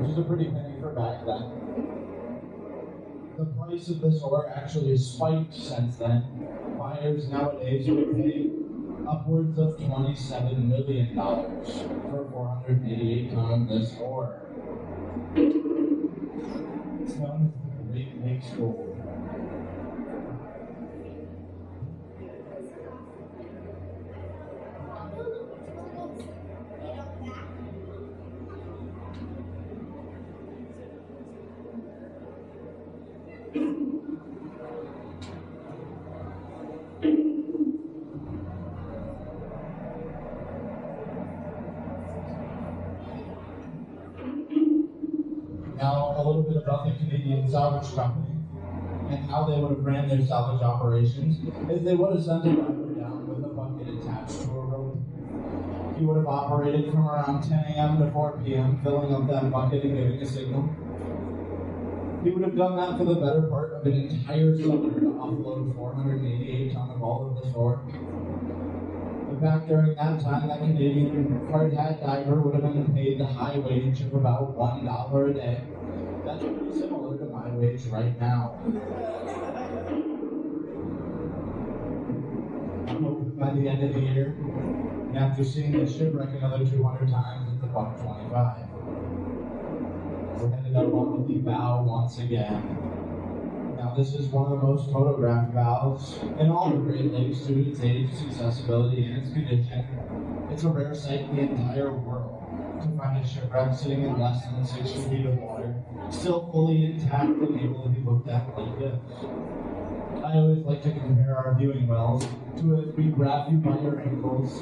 which is a pretty penny for back then. The price of this ore actually spiked since then. Buyers nowadays would pay upwards of $27 million for 488 tons of this ore. It's known as the Great Lakes Gold. Now, a little bit about the Canadian Salvage Company and how they would have ran their salvage operations is they would have sent a diver down with a bucket attached to a rope. He would have operated from around 10 a.m. to 4 p.m., filling up that bucket and giving a signal. He would have done that for the better part of an entire summer to offload 488 tons of all of this ore. In fact, during that time, that Canadian hard hat diver would have been paid the high wage of about $1 a day. That's pretty similar to my wage right now. I'm hoping by the end of the year, and after seeing the shipwreck another 200 times, it's $1.25. We're headed up onto the bow once again. Now, this is one of the most photographed valves in all the Great Lakes due to its age, its accessibility, and its condition. It's a rare sight in the entire world to find a shipwreck sitting in less than 60 feet of water, still fully intact and able to be looked at like this. I always like to compare our viewing wells to if we grab you by your ankles,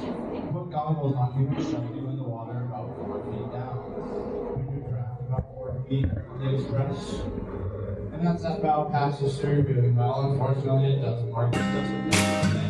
put goggles on you, and shove you in the water about 4 feet down. We do draft about 4 feet on the Express. And that's that bow passes through your viewing well. Unfortunately, it doesn't work. It doesn't do anything.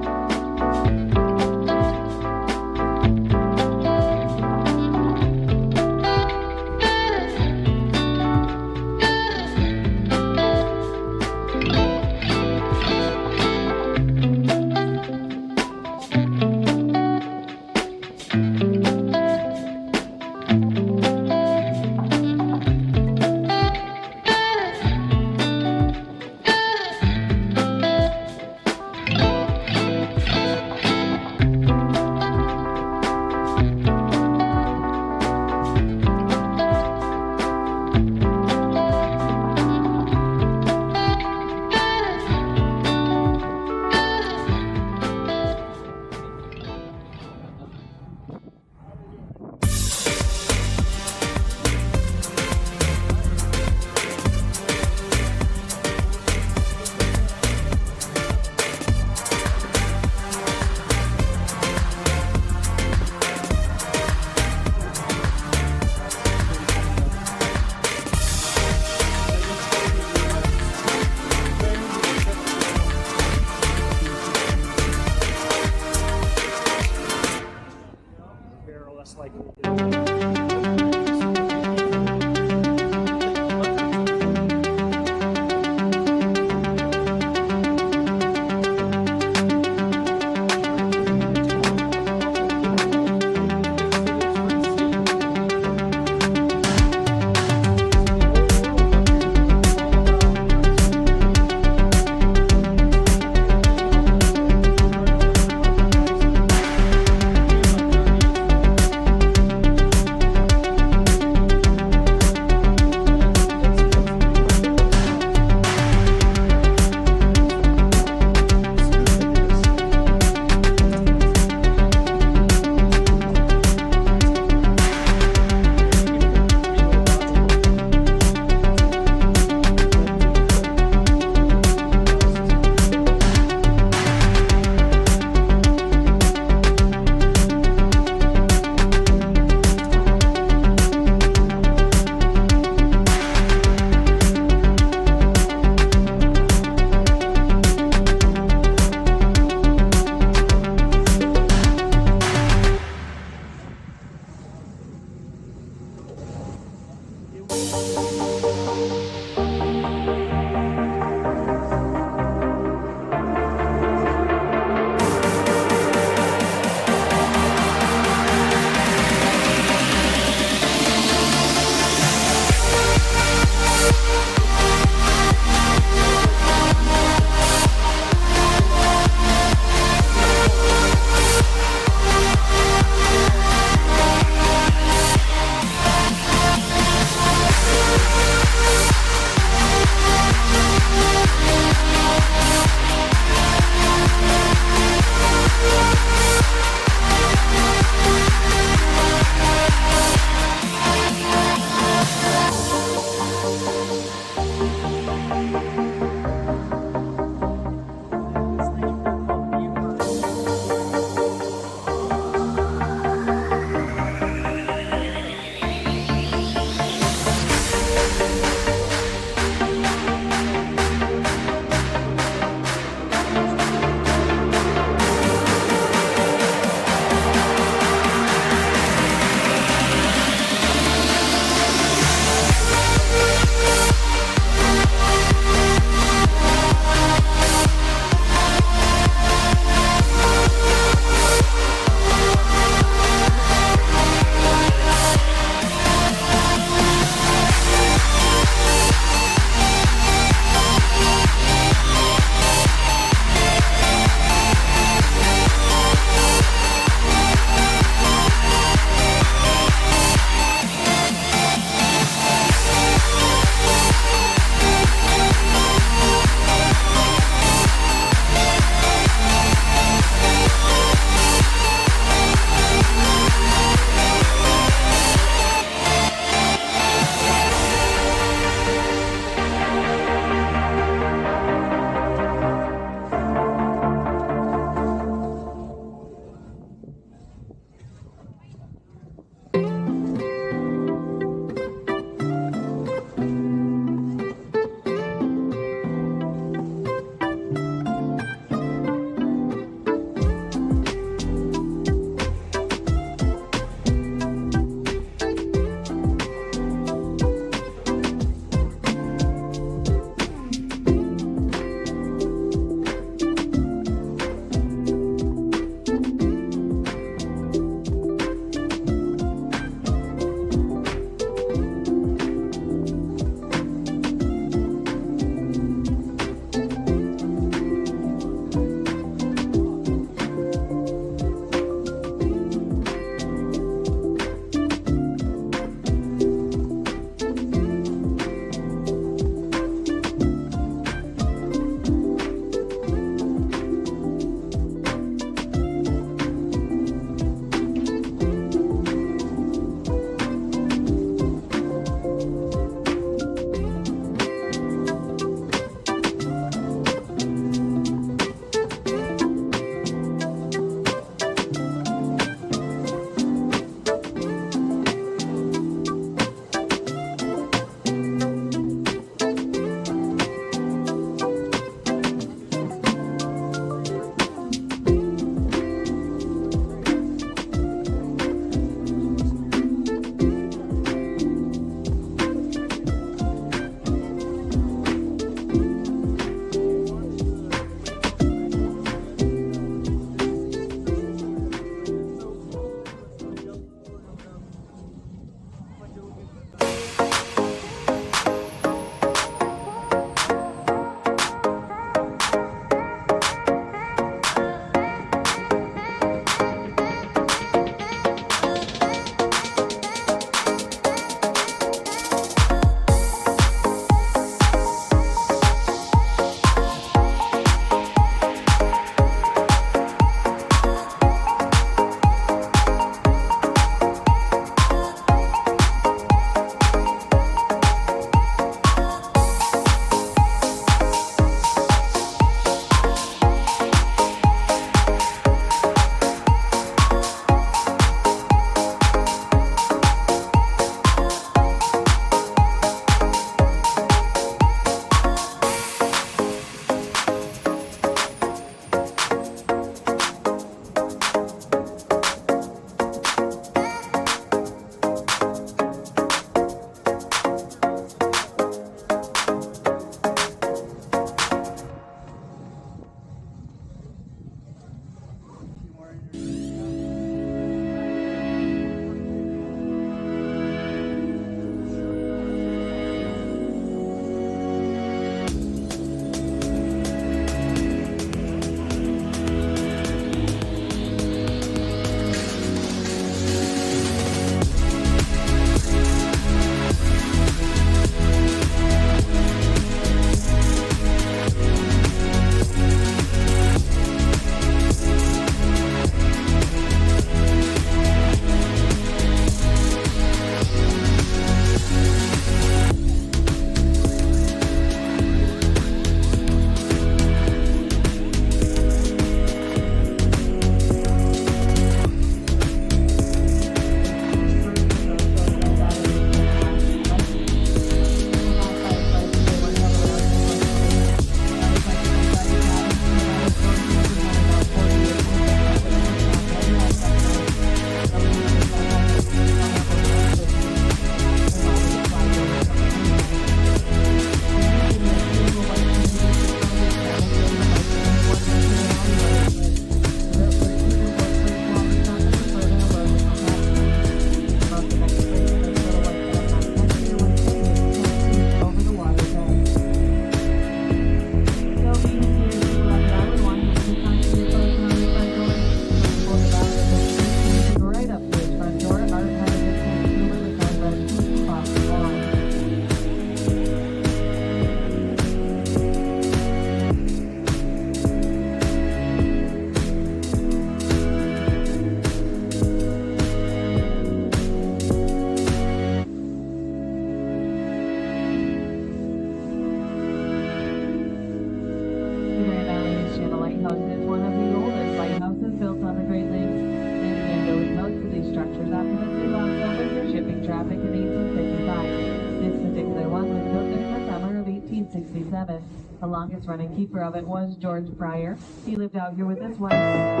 1967. The longest running keeper of it was George Pryor. He lived out here with his wife.